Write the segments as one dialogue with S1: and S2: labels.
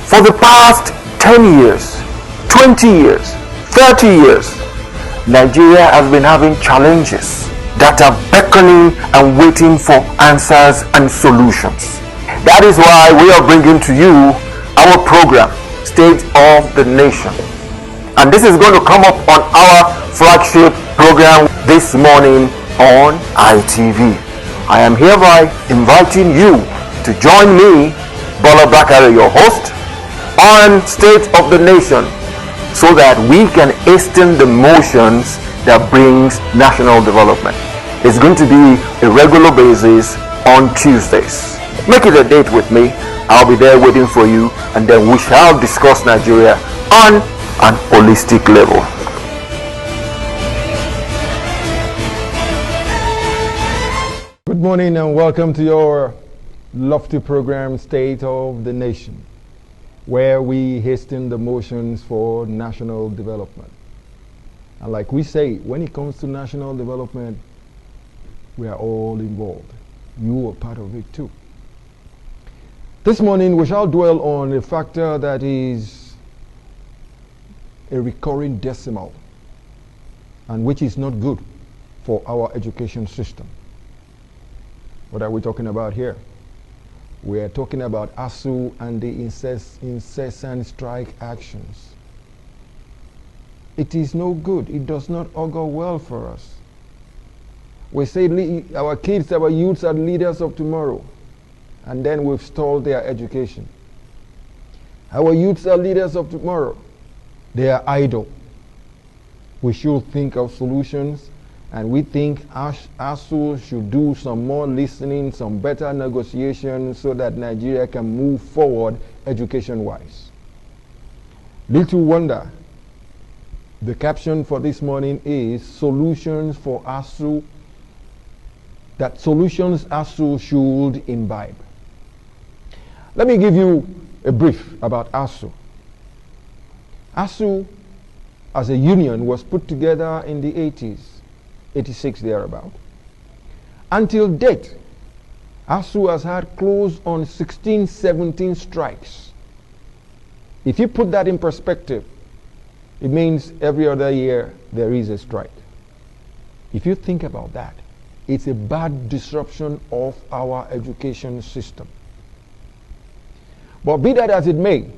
S1: For the past 10 years, 20 years, 30 years, Nigeria has been having challenges that are beckoning and waiting for answers and solutions. That is why we are bringing to you our program, State of the Nation. And this is going to come up on our flagship program this morning on ITV. I am hereby inviting you to join me, Bola Bakare, your host, on State of the Nation, so that we can hasten the motions that brings national development. It's going to be a regular basis on Tuesdays. Make it a date with me. I'll be there waiting for you, and then we shall discuss Nigeria on an holistic level.
S2: Good morning and welcome to your lofty program, State of the Nation, where we hasten the motions for national development. And like we say, when it comes to national development, we are all involved. You are part of it too. This morning we shall dwell on a factor that is a recurring decimal and which is not good for our education system. What are we talking about here? We are talking about Asuu and the incessant strike actions. It is no good. It does not augur well for us. We say our kids, our youths are leaders of tomorrow, and then we've stalled their education. Our youths are leaders of tomorrow. They are idle. We should think of solutions, and we think Asuu should do some more listening, some better negotiations so that Nigeria can move forward education-wise. Little wonder, the caption for this morning is Solutions for Asuu, that solutions Asuu should imbibe. Let me give you a brief about Asuu. Asuu as a union was put together in the 80s. 86 thereabout. Until date, Asuu has had close on 16, 17 strikes. If you put that in perspective, it means every other year there is a strike. If you think about that, it's a bad disruption of our education system. But be that as it may,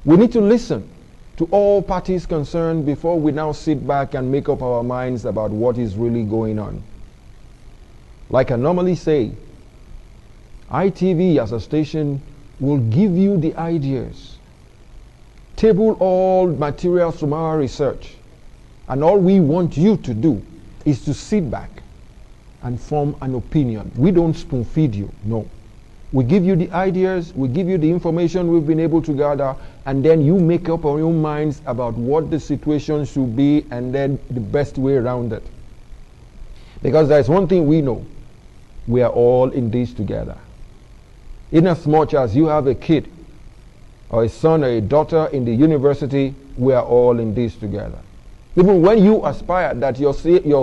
S2: we need to listen to all parties concerned before we now sit back and make up our minds about what is really going on. Like I normally say, ITV as a station will give you the ideas, table all materials from our research, and all we want you to do is to sit back and form an opinion. We don't spoon feed you, no. We give you the ideas, we give you the information we've been able to gather, and then you make up your own minds about what the situation should be and then the best way around it. Because there's one thing we know, we are all in this together. Inasmuch as you have a kid or a son or a daughter in the university, we are all in this together. Even when you aspire that your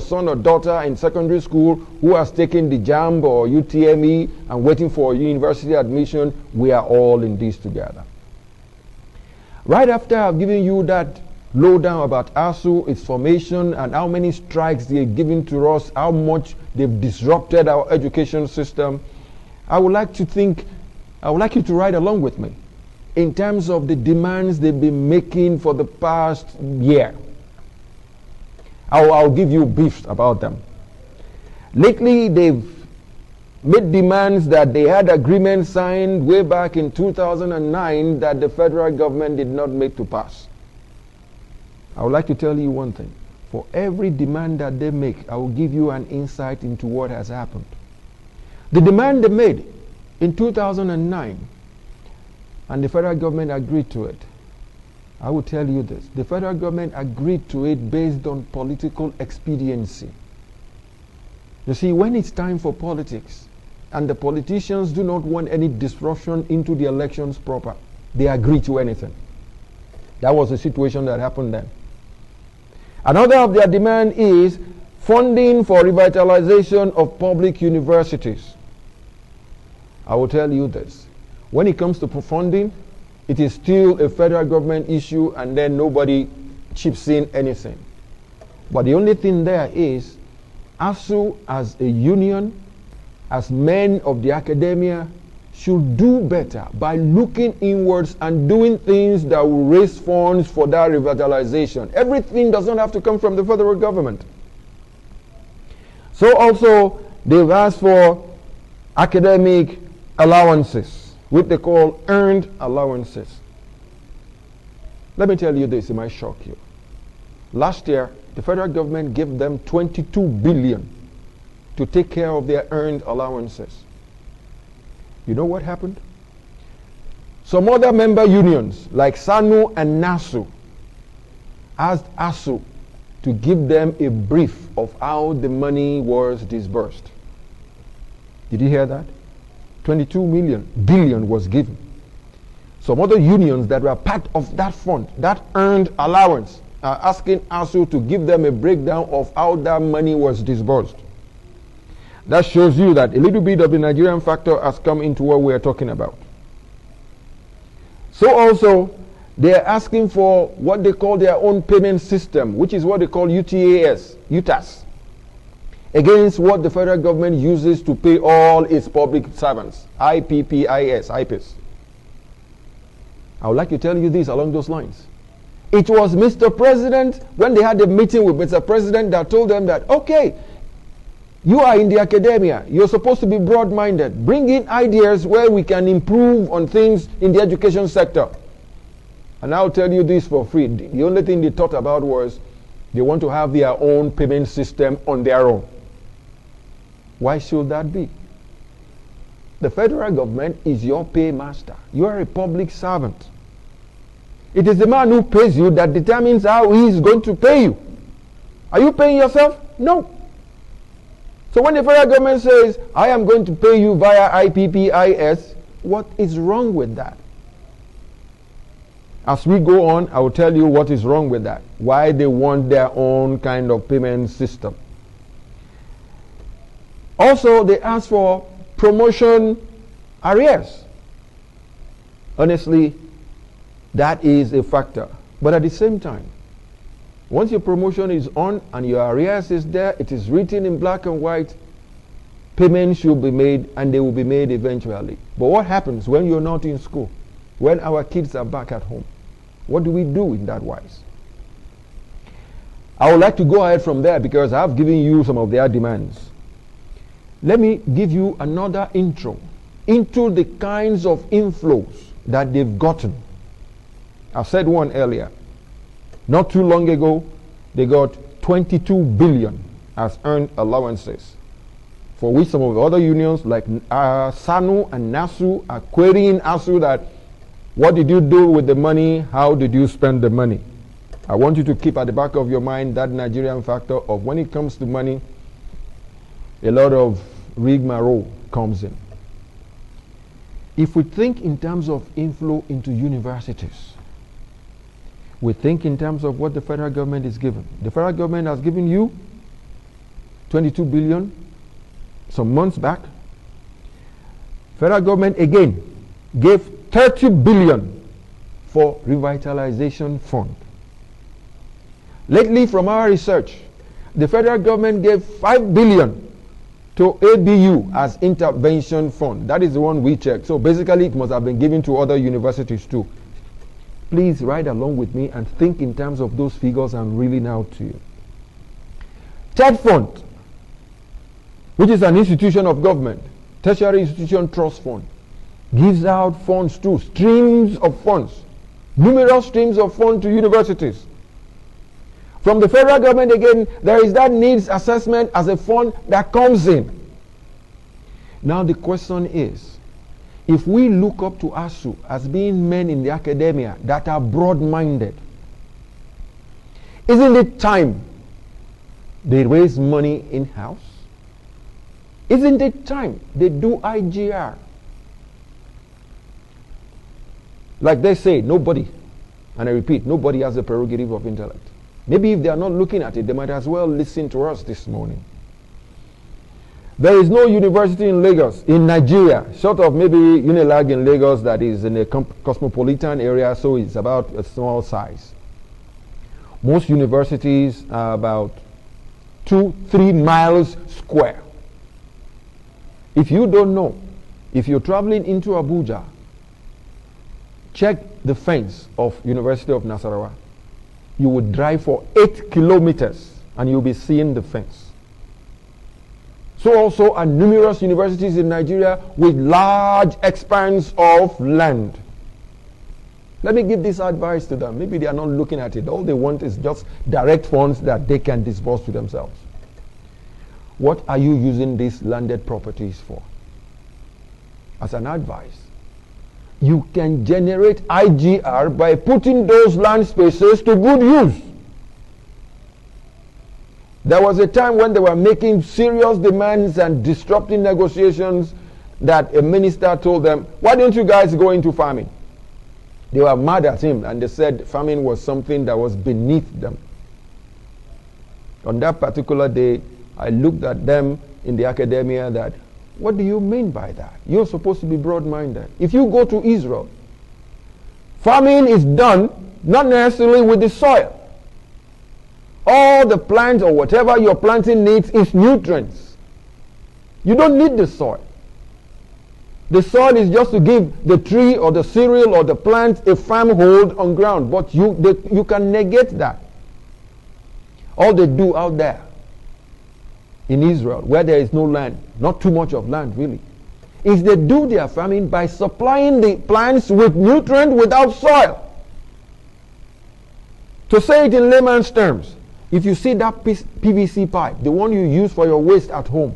S2: son or daughter in secondary school who has taken the JAMB or UTME and waiting for university admission, we are all in this together. Right after I've given you that lowdown about Asuu, its formation, and how many strikes they've given to us, how much they've disrupted our education system, I would like you to ride along with me in terms of the demands they've been making for the past year. I'll give you briefs about them. Lately, they've made demands that they had agreements signed way back in 2009 that the federal government did not make to pass. I would like to tell you one thing. For every demand that they make, I will give you an insight into what has happened. The demand they made in 2009, and the federal government agreed to it. I will tell you this. The federal government agreed to it based on political expediency. You see, when it's time for politics, and the politicians do not want any disruption into the elections proper, they agree to anything. That was the situation that happened then. Another of their demand is funding for revitalization of public universities. I will tell you this. When it comes to funding, it is still a federal government issue, and then nobody chips in anything. But the only thing there is, Asuu as a union, as men of the academia, should do better by looking inwards and doing things that will raise funds for that revitalization. Everything does not have to come from the federal government. So also, they've asked for academic allowances, which they call earned allowances. Let me tell you this, it might shock you. Last year, the federal government gave them 22 billion to take care of their earned allowances. You know what happened? Some other member unions, like SANU and NASU, asked Asuu to give them a brief of how the money was disbursed. Did you hear that? 22 billion was given. Some other unions that were part of that fund, that earned allowance, are asking Asuu to give them a breakdown of how that money was disbursed. That shows you that a little bit of the Nigerian factor has come into what we are talking about. So also, they are asking for what they call their own payment system, which is what they call UTAS, against what the federal government uses to pay all its public servants, IPPIS. I would like to tell you this along those lines. It was Mr. President, when they had a meeting with Mr. President, that told them that, okay, you are in the academia, you're supposed to be broad-minded. Bring in ideas where we can improve on things in the education sector. And I'll tell you this for free. The only thing they thought about was they want to have their own payment system on their own. Why should that be? The federal government is your paymaster. You are a public servant. It is the man who pays you that determines how he is going to pay you. Are you paying yourself? No. So when the federal government says, I am going to pay you via IPPIS, what is wrong with that? As we go on, I will tell you what is wrong with that. Why they want their own kind of payment system. Also, they ask for promotion arrears. Honestly, that is a factor. But at the same time, once your promotion is on and your arrears is there, it is written in black and white, payments should be made, and they will be made eventually. But what happens when you're not in school? When our kids are back at home? What do we do in that wise? I would like to go ahead from there because I've given you some of their demands. Let me give you another intro into the kinds of inflows that they've gotten. I said one earlier. Not too long ago, they got 22 billion as earned allowances, for which some of the other unions like SANU and NASU are querying Asuu that, what did you do with the money? How did you spend the money? I want you to keep at the back of your mind that Nigerian factor of when it comes to money, a lot of rigmarole comes in. If we think in terms of inflow into universities, we think in terms of what the federal government is given. The federal government has given you 22 billion some months back. Federal government again gave 30 billion for revitalization fund. Lately, from our research, the federal government gave 5 billion to ABU as intervention fund. That is the one we checked. So basically, it must have been given to other universities too. Please ride along with me and think in terms of those figures I'm reading out to you. Third fund, which is an institution of government, tertiary institution trust fund, gives out funds too, streams of funds, numerous streams of funds to universities. From the federal government again, there is that needs assessment as a fund that comes in. Now the question is, if we look up to Asuu as being men in the academia that are broad-minded, isn't it time they raise money in-house? Isn't it time they do IGR? Like they say, nobody, and I repeat, nobody has the prerogative of intellect. Maybe if they are not looking at it, they might as well listen to us this morning. There is no university in Lagos, in Nigeria, short of maybe Unilag in Lagos that is in a cosmopolitan area, so it's about a small size. Most universities are about 2-3 miles square. If you don't know, if you're traveling into Abuja, check the fence of University of Nasarawa. You would drive for 8 kilometers and you'll be seeing the fence. So also are numerous universities in Nigeria with large expanse of land. Let me give this advice to them. Maybe they are not looking at it. All they want is just direct funds that they can disburse to themselves. What are you using these landed properties for? As an advice, you can generate IGR by putting those land spaces to good use. There was a time when they were making serious demands and disrupting negotiations that a minister told them, why don't you guys go into farming? They were mad at him and they said farming was something that was beneath them. On that particular day, I looked at them in the academia that, what do you mean by that? You're supposed to be broad-minded. If you go to Israel, farming is done not necessarily with the soil. All the plants or whatever you're planting needs is nutrients. You don't need the soil. The soil is just to give the tree or the cereal or the plant a firm hold on ground. But you can negate that. All they do out there in Israel, where there is no land, not too much of land really, is they do their farming by supplying the plants with nutrient without soil. To say it in layman's terms, if you see that PVC pipe, the one you use for your waste at home,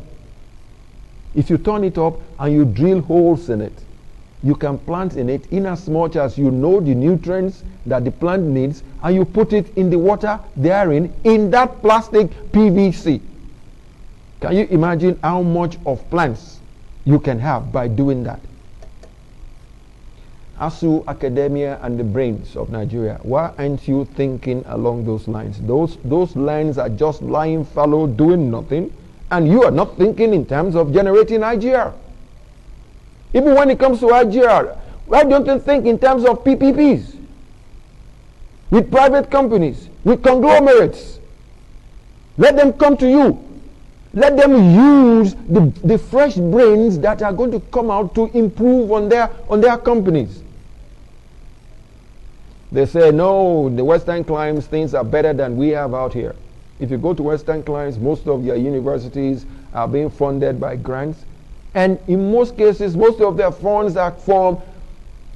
S2: if you turn it up and you drill holes in it, you can plant in it in as much as you know the nutrients that the plant needs, and you put it in the water therein in that plastic PVC. Can you imagine how much of plants you can have by doing that? Asuu, academia, and the brains of Nigeria, why aren't you thinking along those lines? Those lines are just lying fallow, doing nothing, and you are not thinking in terms of generating IGR. Even when it comes to IGR, why don't you think in terms of PPPs? With private companies, with conglomerates. Let them come to you. Let them use the fresh brains that are going to come out to improve on their companies. They say, no, the Western climes, things are better than we have out here. If you go to Western climes, most of their universities are being funded by grants. And in most cases, most of their funds are from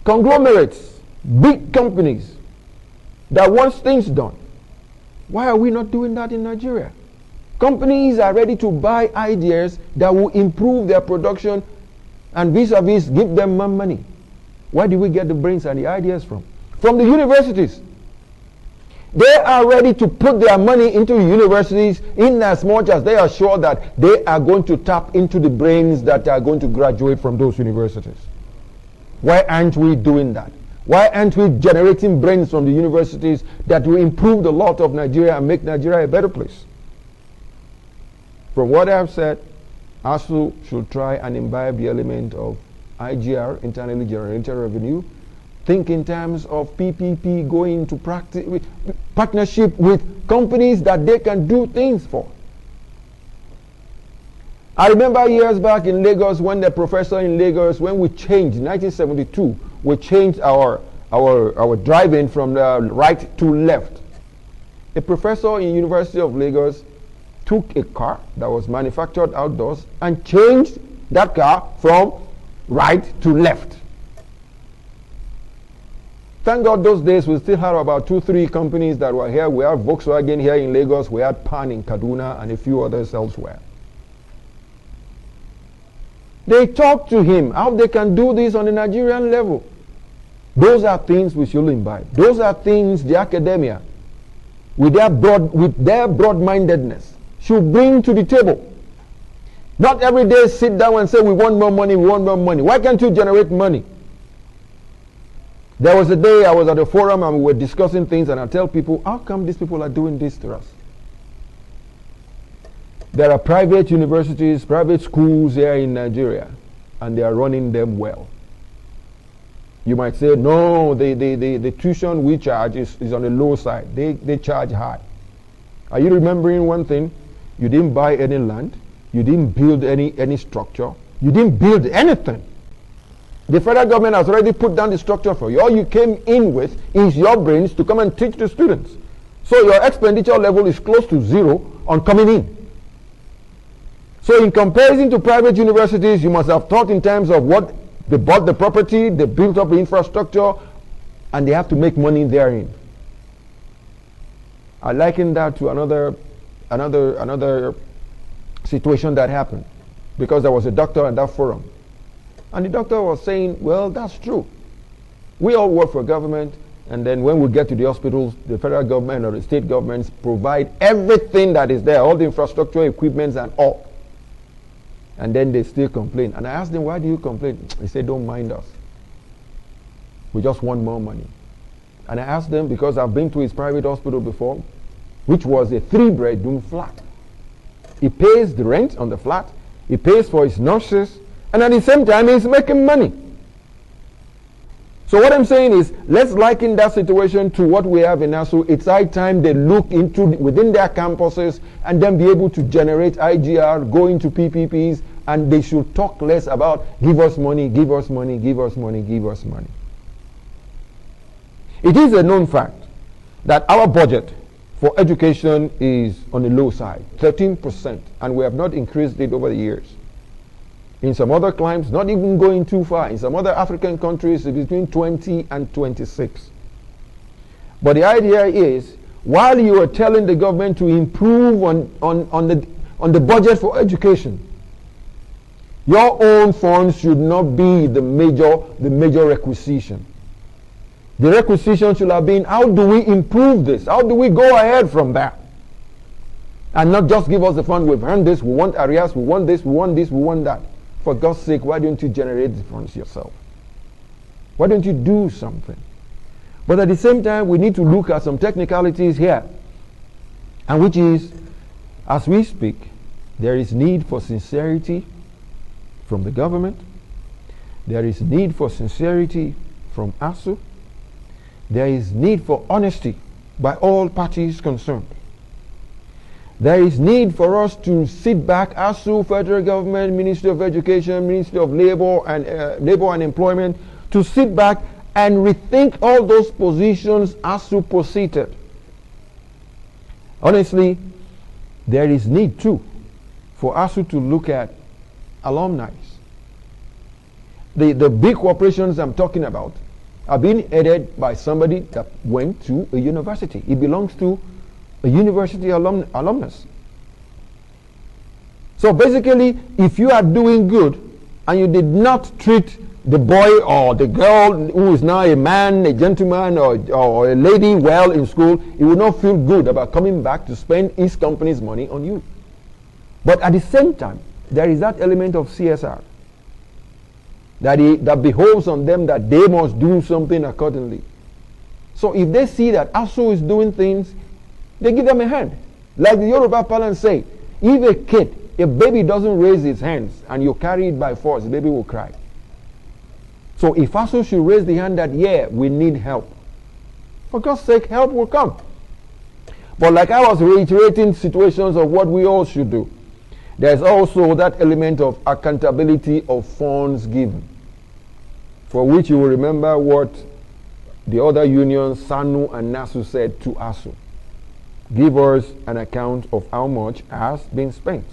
S2: conglomerates, big companies that want things done. Why are we not doing that in Nigeria? Companies are ready to buy ideas that will improve their production and vis-a-vis give them more money. Where do we get the brains and the ideas from? From the universities. They are ready to put their money into universities in as much as they are sure that they are going to tap into the brains that are going to graduate from those universities. Why aren't we doing that? Why aren't we generating brains from the universities that will improve the lot of Nigeria and make Nigeria a better place? From what I have said, Asuu should try and imbibe the element of IGR, internally generated revenue. Think in terms of PPP, going into partnership with companies that they can do things for. I remember years back in Lagos when the professor in Lagos, when we changed, in 1972, we changed our driving from the right to left. A professor in University of Lagos took a car that was manufactured outdoors and changed that car from right to left. Thank God those days we still had about 2-3 companies that were here. We had Volkswagen here in Lagos, we had Pan in Kaduna, and a few others elsewhere. They talked to him how they can do this on a Nigerian level. Those are things we should imbibe. Those are things the academia, with their broad-mindedness, should bring to the table. Not every day sit down and say, we want more money, we want more money. Why can't you generate money? There was a day I was at a forum and we were discussing things, and I tell people, how come these people are doing this to us? There are private universities, private schools here in Nigeria, and they are running them well. You might say, no, the tuition we charge is on the low side. They charge high. Are you remembering one thing? You didn't buy any land. You didn't build any structure. You didn't build anything. The federal government has already put down the structure for you. All you came in with is your brains to come and teach the students. So your expenditure level is close to zero on coming in. So in comparison to private universities, you must have thought in terms of what they bought the property, they built up the infrastructure, and they have to make money therein. I liken that to another situation that happened, because there was a doctor at that forum. And the doctor was saying, well, that's true. We all work for government, and then when we get to the hospitals, the federal government or the state governments provide everything that is there, all the infrastructure, equipment, and all. And then they still complain. And I asked them, why do you complain? He said, don't mind us. We just want more money. And I asked them, because I've been to his private hospital before, which was a 3-bedroom flat. He pays the rent on the flat, he pays for his nurses, and at the same time he's making money. So what I'm saying is, let's liken that situation to what we have in Asuu. It's high time they look into within their campuses and then be able to generate IGR, go into PPPs, and they should talk less about give us money, give us money, give us money, give us money. It is a known fact that our budget for education is on the low side, 13%, and we have not increased it over the years. In some other climes, not even going too far. In some other African countries, it's between 20 and 26. But the idea is, while you are telling the government to improve on the budget for education, your own funds should not be the major requisition. The requisition should have been, how do we improve this? How do we go ahead from that? And not just give us the fund, we've earned this, we want areas, we want this, we want this, we want that. For God's sake, why don't you generate the funds yourself? Why don't you do something? But at the same time, we need to look at some technicalities here. And which is, as we speak, there is need for sincerity from the government. There is need for sincerity from Asuu. There is need for honesty by all parties concerned. There is need for us to sit back, Asuu, federal government, Ministry of Education, Ministry of Labor and Employment, to sit back and rethink all those positions Asuu posited. Honestly, there is need too for Asuu to look at alumni. The big corporations I'm talking about are being headed by somebody that went to a university. It belongs to a university alumnus. So basically, if you are doing good and you did not treat the boy or the girl who is now a man, a gentleman, or a lady well in school, he will not feel good about coming back to spend his company's money on you. But at the same time, there is that element of CSR that behoves on them that they must do something accordingly. So if they see that Asuu is doing things, they give them a hand. Like the Yoruba parlance say, if a baby doesn't raise its hands and you carry it by force, the baby will cry. So if Asuu should raise the hand that, yeah, we need help, for God's sake, help will come. But like I was reiterating situations of what we all should do, there's also that element of accountability of funds given, for which you will remember what the other unions, SANU and NASU, said to Asuu. Give us an account of how much has been spent.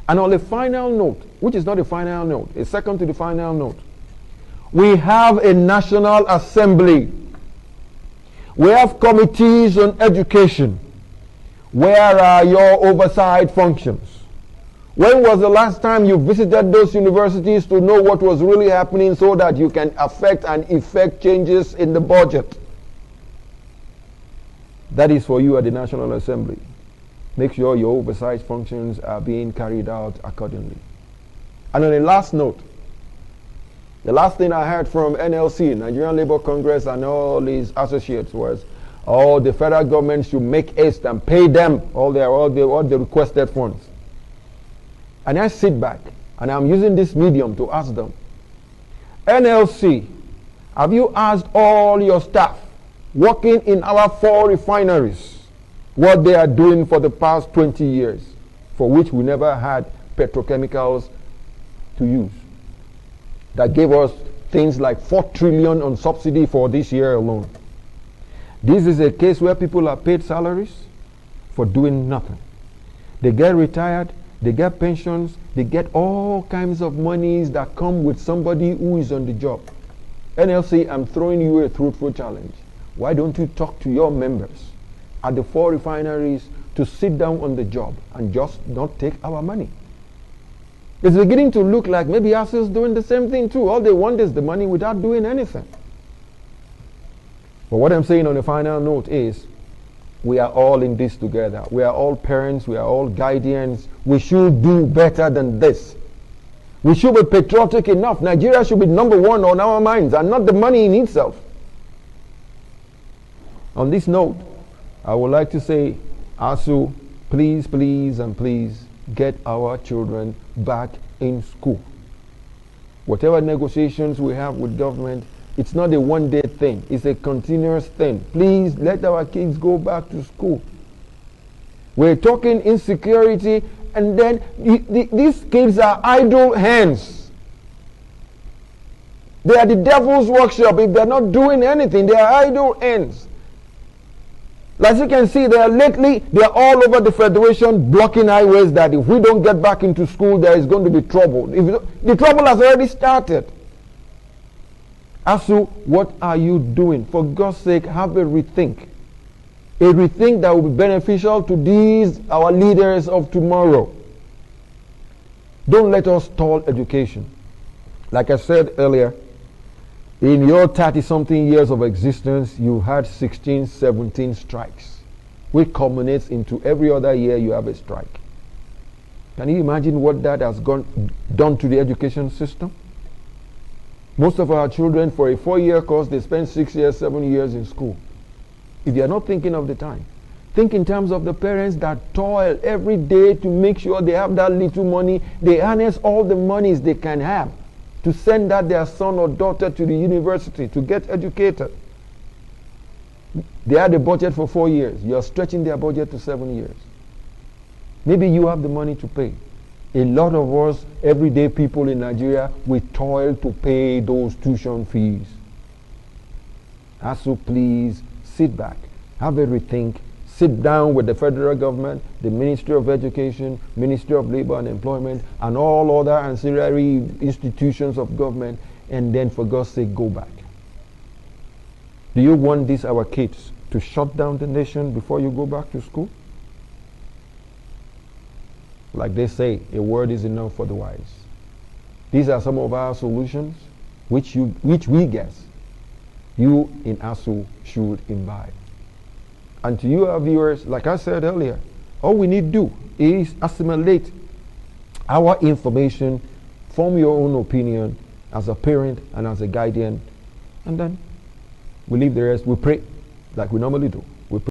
S2: And on the final note, which is not a final note, a second to the final note, we have a National Assembly. We have committees on education. Where are your oversight functions? When was the last time you visited those universities to know what was really happening so that you can affect and effect changes in the budget? That is for you at the National Assembly. Make sure your oversight functions are being carried out accordingly. And on a last note, the last thing I heard from NLC, Nigerian Labour Congress, and all these associates was, Oh, the federal government should make haste and pay them all the requested funds. And I sit back and I'm using this medium to ask them, NLC, have you asked all your staff working in our 4 refineries what they are doing for the past 20 years, for which we never had petrochemicals to use, that gave us things like 4 trillion on subsidy for this year alone? This is a case where people are paid salaries for doing nothing. They get retired, they get pensions, they get all kinds of monies that come with somebody who is on the job. NLC, I'm throwing you a truthful challenge. Why don't you talk to your members at the 4 refineries to sit down on the job and just not take our money? It's beginning to look like maybe Asuu is doing the same thing too. All they want is the money without doing anything. But what I'm saying on the final note is, we are all in this together. We are all parents. We are all guardians. We should do better than this. We should be patriotic enough. Nigeria should be number 1 on our minds and not the money in itself. On this note, I would like to say, Asuu, please, please, and please get our children back in school. Whatever negotiations we have with government, it's not a one-day thing. It's a continuous thing. Please let our kids go back to school. We're talking insecurity, and then these kids are idle hands. They are the devil's workshop. If they're not doing anything, they are idle hands. As you can see, they are all over the Federation blocking highways that if we don't get back into school, there is going to be trouble. The trouble has already started. Asuu, what are you doing? For God's sake, have a rethink. A rethink that will be beneficial to these, our leaders of tomorrow. Don't let us stall education. Like I said earlier, in your 30-something years of existence, you had 16, 17 strikes, which culminates into every other year you have a strike. Can you imagine what that has done to the education system? Most of our children, for a 4-year course, they spend 6 years, 7 years in school. If you are not thinking of the time, think in terms of the parents that toil every day to make sure they have that little money. They harness all the monies they can have to send that their son or daughter to the university to get educated. They had a budget for 4 years. You are stretching their budget to 7 years. Maybe you have the money to pay. A lot of us, everyday people in Nigeria, we toil to pay those tuition fees. Asuu, please sit back, have a rethink, sit down with the federal government, the Ministry of Education, Ministry of Labor and Employment, and all other ancillary institutions of government, and then for God's sake, go back. Do you want these our kids to shut down the nation before you go back to school? Like they say, a word is enough for the wise. These are some of our solutions which we guess you in Asuu should imbibe. And to you, our viewers, like I said earlier, all we need to do is assimilate our information, form your own opinion as a parent and as a guardian, and then we leave the rest. We pray like we normally do.